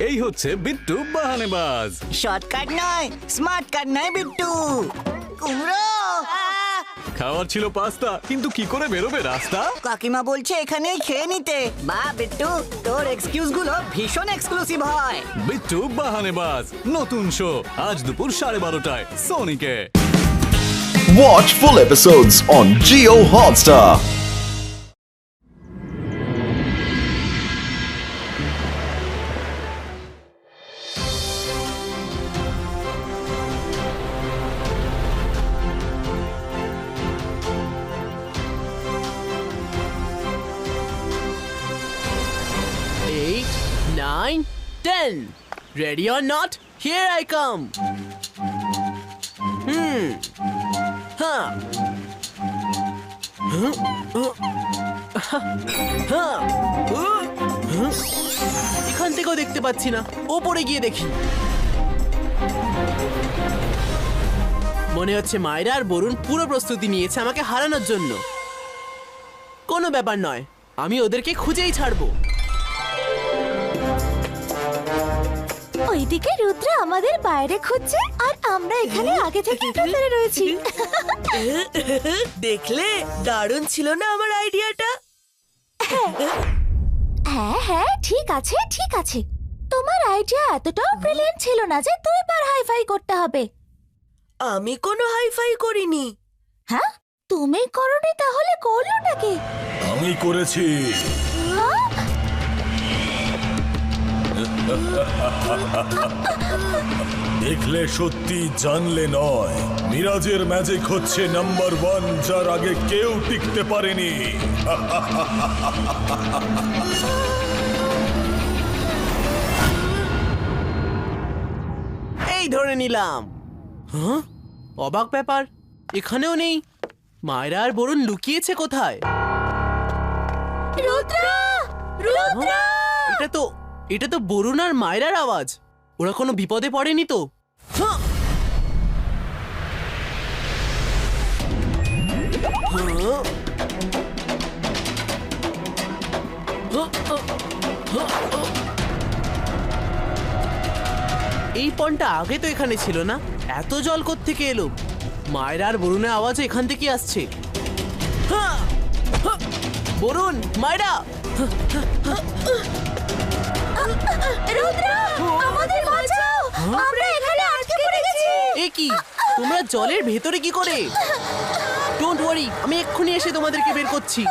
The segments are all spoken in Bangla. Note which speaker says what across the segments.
Speaker 1: এই হচ্ছে বিট্টু বাহানেবাজ।
Speaker 2: শর্টকাট নয়, স্মার্ট কাট নয় বিট্টু। কুমড়ো
Speaker 1: খাওয়ার ছিল পাস্তা, কিন্তু কি করে বেরোবে রাস্তা?
Speaker 2: কাকিমা বলছে এখানেই খেয়ে নিতে। বা বিট্টু, তোর এক্সকিউজ গুলো ভীষণ এক্সক্লুসিভ হয়।
Speaker 1: বিট্টু বাহানেবাজ নতুন শো আজ দুপুর 12:30টায় সোনিকে।
Speaker 3: Watch full episodes on Jio Hotstar.
Speaker 4: Eight, 9, 10. Ready or not? Here I come. Huh. এখান থেকেও দেখতে পাচ্ছি না, ওপরে গিয়ে দেখি। মনে হচ্ছে মায়রা আর বরুণ পুরো প্রস্তুতি নিয়েছে আমাকে হারানোর জন্য। কোনো ব্যাপার নয়, আমি ওদেরকে খুঁজেই ছাড়বো।
Speaker 5: ওইদিকে রুদ্র আমাদের বাইরে খুঁজছে আর আমরা এখানে আগে থেকে ভেতরে রয়েছি।
Speaker 6: দেখলে দারুণ ছিল না আমার আইডিয়াটা?
Speaker 5: হ্যাঁ হ্যাঁ, ঠিক আছে ঠিক আছে। তোমার আইডিয়া এতটাও ব্রিলিয়ান্ট ছিল না যে 2 বার হাইফাই করতে হবে।
Speaker 6: আমি কোনো হাইফাই করিনি।
Speaker 5: হ্যাঁ, তুমি করোনি তাহলে করলো নাকি?
Speaker 7: আমি করেছি। দেখলে সত্যি, জানলে নয়। মিরাজের ম্যাজিক হচ্ছে নাম্বার 1, যার আগে কেউ টিকতে পারেনি।
Speaker 4: এই ধরে নিলাম। হ্যাঁ, অবাক ব্যাপার, এখানেও নেই। মায়রা আর বরুণ লুকিয়েছে কোথায়?
Speaker 5: রুদ্র, রুদ্র!
Speaker 4: এটা তো বরুণ আর মায়রার আওয়াজ। ওরা কোনো বিপদে পড়েনি তো? হ্যাঁ। এই পনটা আগে তো এখানে ছিল না। এত জল কোত্থেকে এলো? মায়রা আর বরুণের আওয়াজ এখান থেকে আসছে। হ্যাঁ, হ্যাঁ, বরুণ, মায়রা!
Speaker 5: রুদ্র, আমাদের বাঁচাও! আমরা এখানে আটকে পড়ে গেছি।
Speaker 4: এ কি, তোমরা জলের ভেতরে কি করে? ডোন্ট ওয়ারি, আমি এক্ষুনি এসে তোমাদেরকে বের করছি।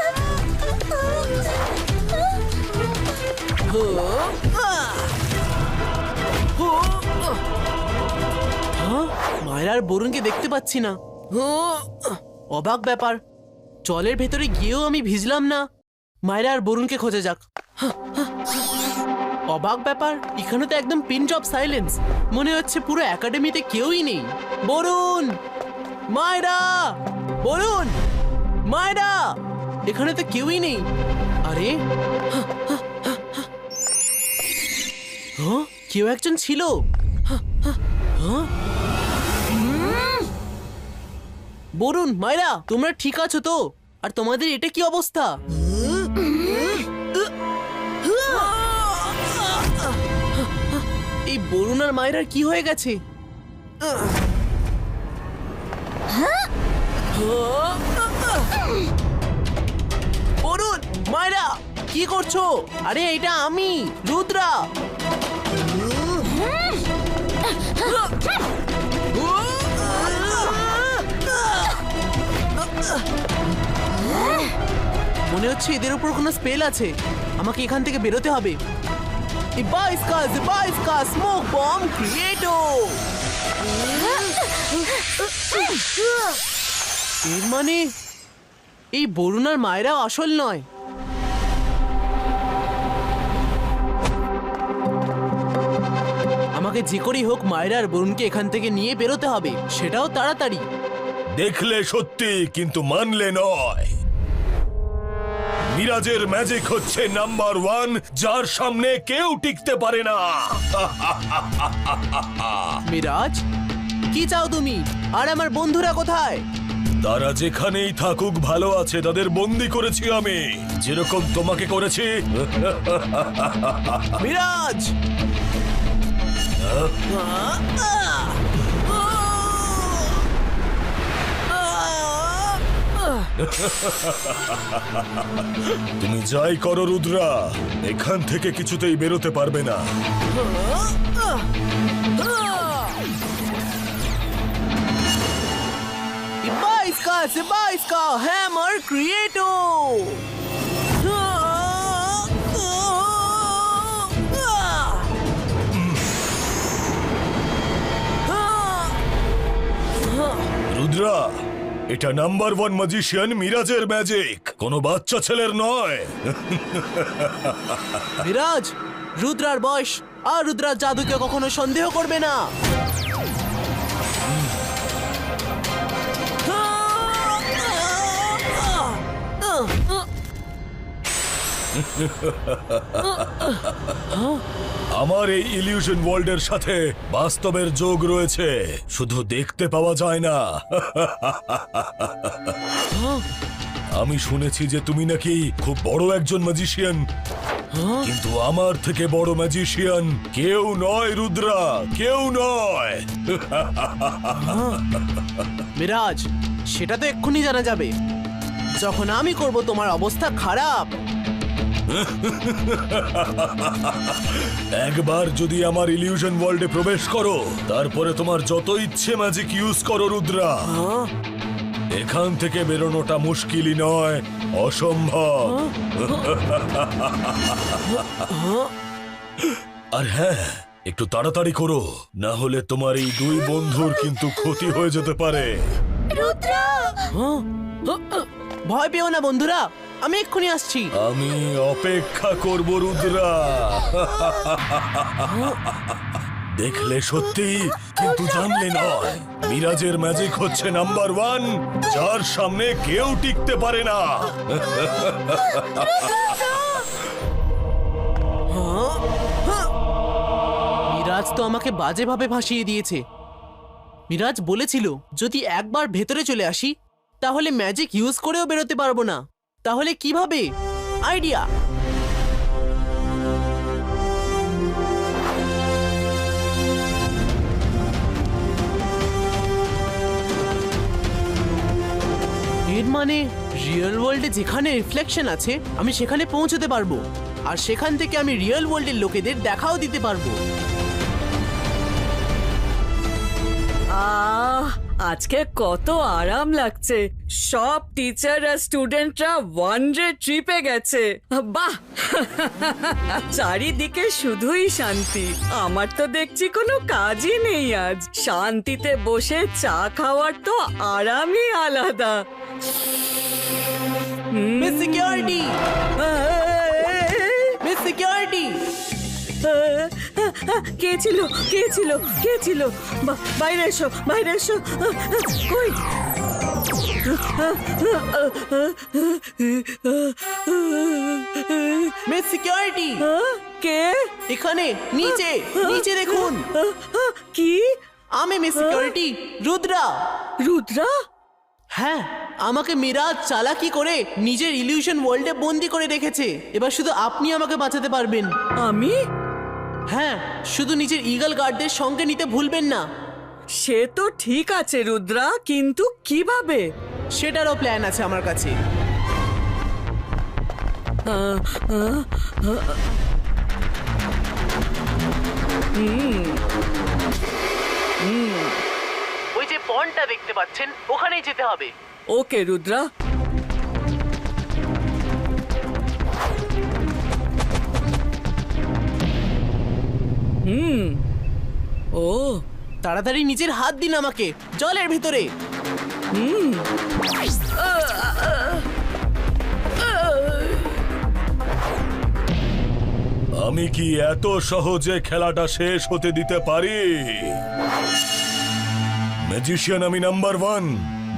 Speaker 4: মায়রা আর বরুণকে দেখতে পাচ্ছি না। অবাক ব্যাপার, জলের ভেতরে গিয়েও আমি ভিজলাম না। মায়রা আর বরুণকে খোঁজা যাক। অবাক ব্যাপার, এখানে তো একদম পিন ড্রপ সাইলেন্স। মনে হচ্ছে পুরো একাডেমিতে কেউই নেই। বরুণ, মায়রা, বরুণ, মায়রা, এখানে তো কেউই নেই। আরে কেউ একজন ছিল। বরুণ, মায়রা, তোমরা ঠিক আছো তো? আর তোমাদের এটা কি অবস্থা? এই বরুণ আর মায়রার কি হয়ে গেছে? বরুণ, মায়রা, কি করছো? আরে এটা আমি, রুদ্রা। মনে হচ্ছে এদের উপর কোনো স্পেল আছে। আমাকে এখান থেকে বেরোতে হবে। স্মোক বম্ব ক্রিয়েটো। এর মানে এই বরুণ আর মায়রা আসল নয়। আমাকে যে করেই হোক মায়রা আর বরুণকে এখান থেকে নিয়ে বেরোতে হবে, সেটাও তাড়াতাড়ি।
Speaker 7: দেখলে সত্যি, কিন্তু মানলে নয়। মিরাজের ম্যাজিক হচ্ছে নাম্বার 1, যার সামনে কেউ টিকতে পারে না।
Speaker 4: মিরাজ, কি চাও তুমি? আর আমার বন্ধুরা কোথায়?
Speaker 7: তারা যেখানেই থাকুক ভালো আছে। তাদের বন্দি করেছি আমি, যেরকম তোমাকে করেছি।
Speaker 4: মিরাজ,
Speaker 7: তুমি যাই করো রুদ্রা, এখান থেকে কিছুতেই বেরোতে পারবে না।
Speaker 4: Ibaiska, Hammer Creator!
Speaker 7: রুদ্রা, এটা নাম্বার 1 ম্যাজিশিয়ান মিরাজের ম্যাজিক, কোনো বাচ্চা ছেলের নয়।
Speaker 4: মিরাজ, রুদ্রার বয়স আর রুদ্রার জাদুকে কখনো সন্দেহ করবে না।
Speaker 7: আমার এই ইলিউশন ওয়ার্ল্ডের সাথে বাস্তবের যোগ রয়েছে, শুধু দেখতে পাওয়া যায় না। আমি শুনেছি যে তুমি নাকি খুব বড় একজন ম্যাজিশিয়ান, কিন্তু আমার থেকে বড় ম্যাজিশিয়ান কেউ নয় রুদ্রা, কেউ নয়।
Speaker 4: মিরাজ, সেটা তো এক্ষুনি জানা যাবে যখন আমি করব তোমার অবস্থা খারাপ।
Speaker 7: একবার যদি আমার ইলিউশন ওয়ার্ল্ডে প্রবেশ করো, তারপরে তোমার যত ইচ্ছে ম্যাজিক ইউজ করো রুদ্রা, এখান থেকে বেরোনোটা মুশকিলই নয়, অসম্ভব। আর হ্যাঁ, একটু তাড়াতাড়ি করো, না হলে তোমার এই 2 বন্ধুর কিন্তু ক্ষতি হয়ে যেতে পারে।
Speaker 5: রুদ্রা!
Speaker 4: ভয় পেও না বন্ধুরা, আমি এক্ষুনি আসছি।
Speaker 7: আমি অপেক্ষা করব রুদ্রা। দেখলে সত্যি, কিন্তু জানলে নয়। মিরাজের ম্যাজিক হচ্ছে নাম্বার 1, যার সামনে কেউ টিকতে পারে না।
Speaker 4: মিরাজ তো আমাকে বাজেভাবে ভাসিয়ে দিয়েছে। মিরাজ বলেছিল যদি একবার ভেতরে চলে আসি তাহলে ম্যাজিক ইউজ করেও বেরোতে পারবো না। তাহলে কিভাবে? আইডিয়া! এর মানে রিয়েল ওয়ার্ল্ডে যেখানে রিফ্লেকশন আছে আমি সেখানে পৌঁছতে পারবো, আর সেখান থেকে আমি রিয়েল ওয়ার্ল্ডের লোকেদের দেখাও দিতে পারবো।
Speaker 8: আজকে কত আরাম লাগছে। সব টিচার আর স্টুডেন্টরা ওয়ান ডে ট্রিপে গেছে। বাহ, চারিদিকে শুধুই শান্তি। আমার তো দেখছি কোনো কাজই নেই আজ। শান্তিতে বসে চা খাওয়ার তো আরামই আলাদা।
Speaker 4: Miss security! Miss security!
Speaker 8: কে ছিল? কে ছিল? কে ছিল? বাইরে এসো, বাইরে এসো। কই?
Speaker 4: Miss security!
Speaker 8: কে?
Speaker 4: এখানে নিচে, নিচে দেখুন।
Speaker 8: কি?
Speaker 4: আমি মিস সিকিউরিটি, রুদ্রা।
Speaker 8: রুদ্রা?
Speaker 4: হ্যাঁ, আমাকে মিরাজ চালাকি করে নিজের ইলিউশন ওয়ার্ল্ডে বন্দি করে রেখেছে। এবার শুধু আপনি আমাকে বাঁচাতে পারবেন।
Speaker 8: আমি?
Speaker 4: হ্যাঁ, শুধু নিজের ইগল গার্ডদের সঙ্গে নিতে ভুলবেন না।
Speaker 8: সে তো ঠিক আছে রুদ্রা, কিন্তু কিভাবে?
Speaker 4: সেটারও প্ল্যান আছে আমার কাছে। ওই যে পন্ডটা দেখতে পাচ্ছেন, ওখানেই যেতে হবে।
Speaker 8: ওকে রুদ্রা। ও,
Speaker 4: তাড়াতাড়ি নিজের হাত দিন আমাকে জলের ভিতরে।
Speaker 7: আমি কি এত সহজে খেলাটা শেষ হতে দিতে পারি? ম্যাজিশিয়ান আমি নাম্বার 1,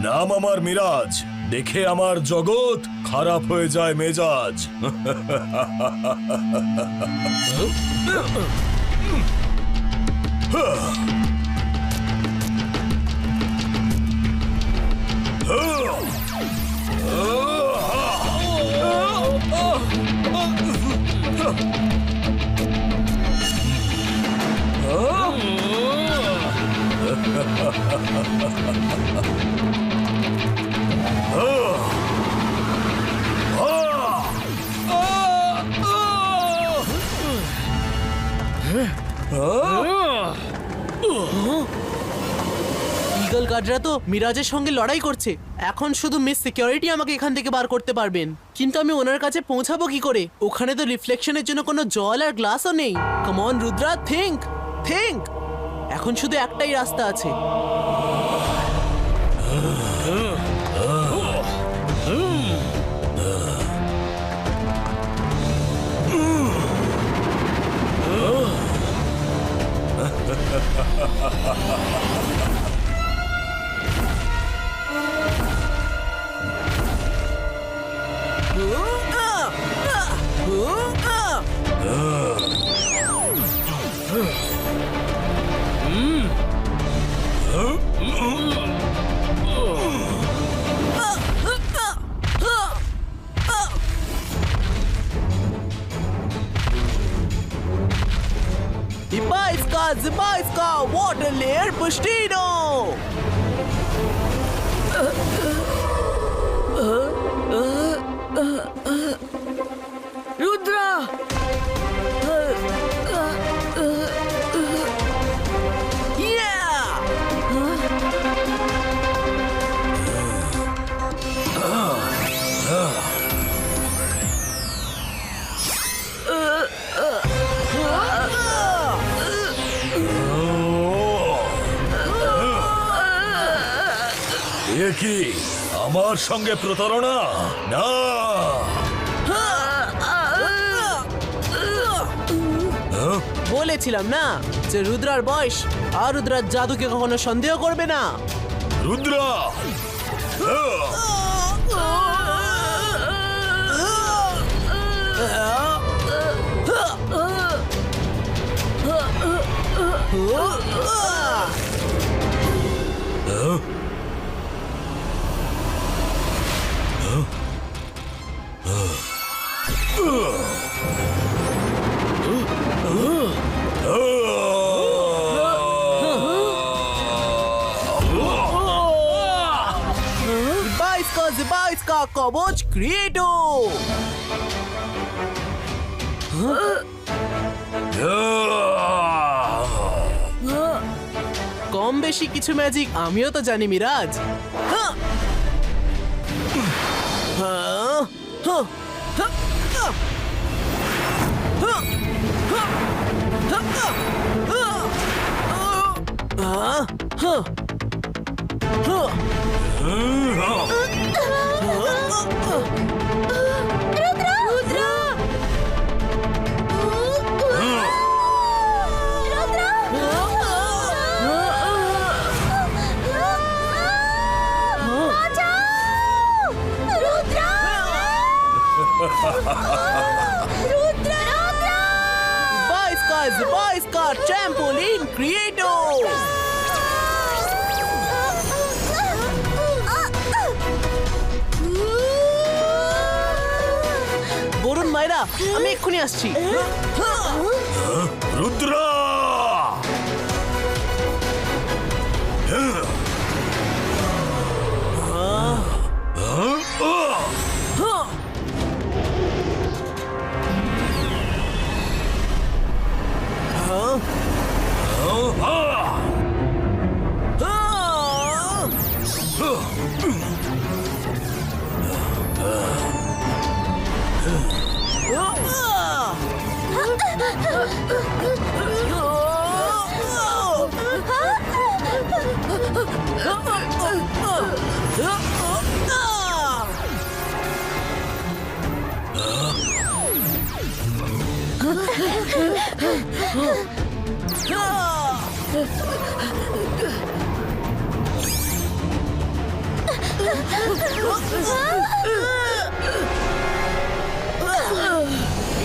Speaker 7: নাম আমার মিরাজ। দেখে আমার জগৎ খারাপ হয়ে যায় মেজাজ।
Speaker 4: ইগল গার্ডরা তো মিরাজের সঙ্গে লড়াই করছে। এখন শুধু মিস সিকিউরিটি আমাকে এখান থেকে বার করতে পারবেন, কিন্তু আমি ওনার কাছে পৌঁছাবো কি করে? ওখানে তো রিফ্লেকশনের জন্য কোনো জল আর গ্লাসও নেই। Come on Rudra, think think. এখন শুধু একটাই রাস্তা আছে। Zibaiska water layer Pustino!
Speaker 6: Rudra!
Speaker 7: এ কি আমার সঙ্গে প্রতারণা? না,
Speaker 4: বলেছিলাম না যে রুদ্রার বয়স আর রুদ্রার জাদুকে কখনো সন্দেহ করবে না।
Speaker 7: রুদ্রা!
Speaker 4: Zibaiska কবচ ক্রিয়েটো। কম বেশি কিছু ম্যাজিক আমিও তো জানি Miraj. Zibaiska trampoline creator. Varun, মাইরা, আমি এক্ষুনি আসছি।
Speaker 7: রুদ্রা!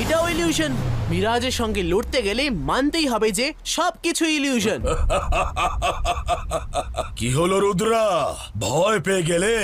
Speaker 4: এটাও ইলিউশন। মিরাজের সঙ্গে লড়তে গেলে মানতেই হবে যে সবকিছু ইলিউশন।
Speaker 7: কি হলো রুদ্রা, ভয় পেয়ে গেলে?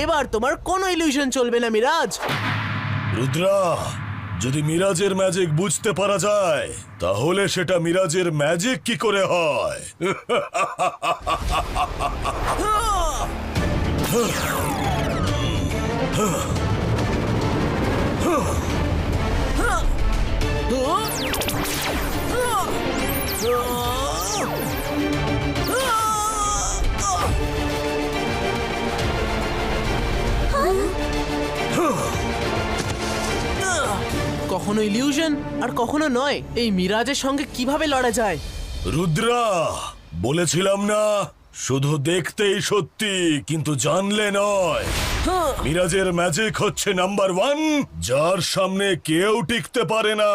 Speaker 4: এবার তোমার কোনো ইলিউশন চলবে না মিরাজ।
Speaker 7: রুদ্রা, যদি মিরাজের ম্যাজিক বুঝতে পারা যায় তাহলে সেটা মিরাজের ম্যাজিক কি করে হয়?
Speaker 4: কখনো ইলিউশন আর কখনো নয়, এই মিরাজের সঙ্গে কিভাবে লড়া যায়?
Speaker 7: রুদ্রা, বলেছিলাম না শুধু দেখতেই সত্যি কিন্তু জানলে নয়। মিরাজের ম্যাজিক হচ্ছে নাম্বার 1, যার সামনে কেউ টিকতে পারে না।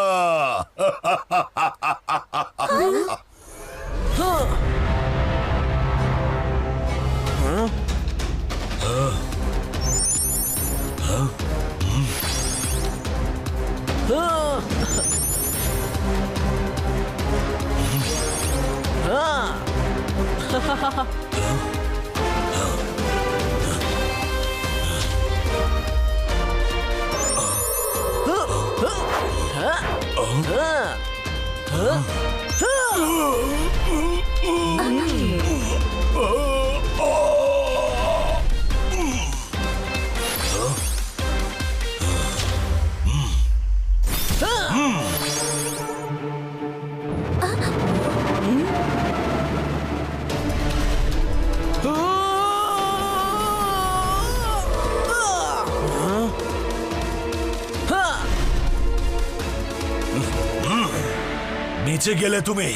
Speaker 7: নিচে গেলে তুমি।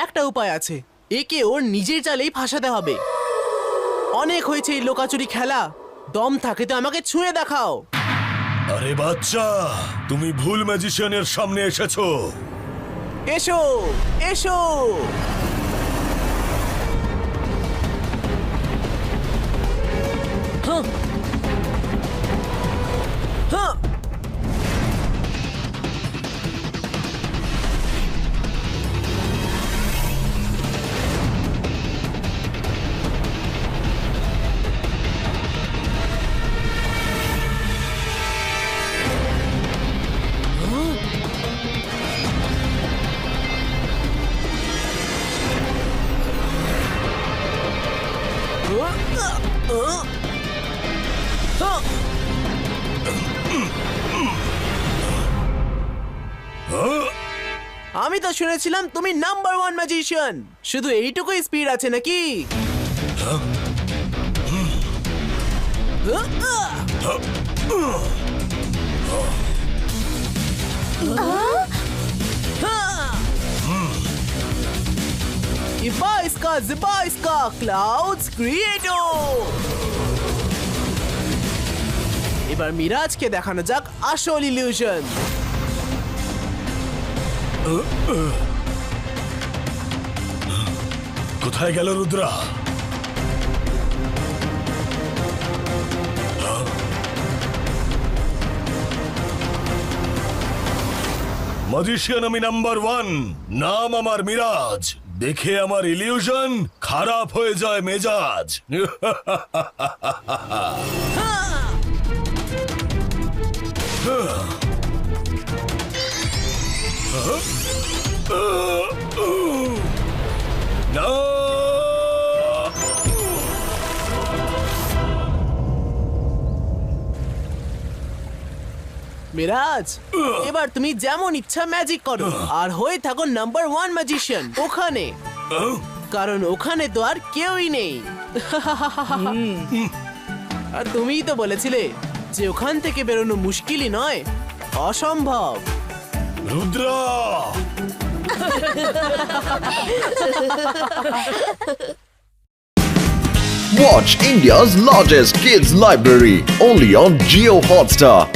Speaker 4: একটা উপায় আছে, একে ওর নিজের চালেই ফাঁসাতে হবে। অনেক হয়েছে এই লোকাচুরি খেলা, দম থাকে তো আমাকে ছুঁয়ে দেখাও।
Speaker 7: আরে বাচ্চা, তুমি ভুল ম্যাজিশিয়ানের সামনে এসেছো।
Speaker 4: এসো এসো। হ্যাঁ হ্যাঁ। আমি তো শুনেছিলাম তুমি নাম্বার 1 ম্যাজিশিয়ান, শুধু এইটুকুই স্পিড আছে নাকি? ইবাইস্কা জিবাইস্কা ক্লাউডস ক্রিয়েটো। এবার মিরাজকে দেখানো যাক আসল ইলিউশন।
Speaker 7: কোথায় গেল রুদ্রা? ম্যাজিশিয়ান আমি নাম্বার 1, নাম আমার মিরাজ। দেখে আমার ইলিউশন খারাপ হয়ে যায় মেজাজ। না,
Speaker 4: মিরাজ, এবার তুমি যেমন ইচ্ছা ম্যাজিক করো আর হয়ে থাকো নাম্বার 1 ম্যাজিশিয়ান ওখানে, কারণ ওখানে তো আর কেউই নেই। আর তুমিই তো বলেছিলে যে ওখান থেকে বেরোনো মুশকিলই নয়, অসম্ভব।
Speaker 7: Rudra,
Speaker 3: Watch India's largest kids library only on Jio Hotstar.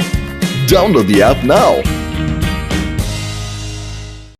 Speaker 3: Download the app now.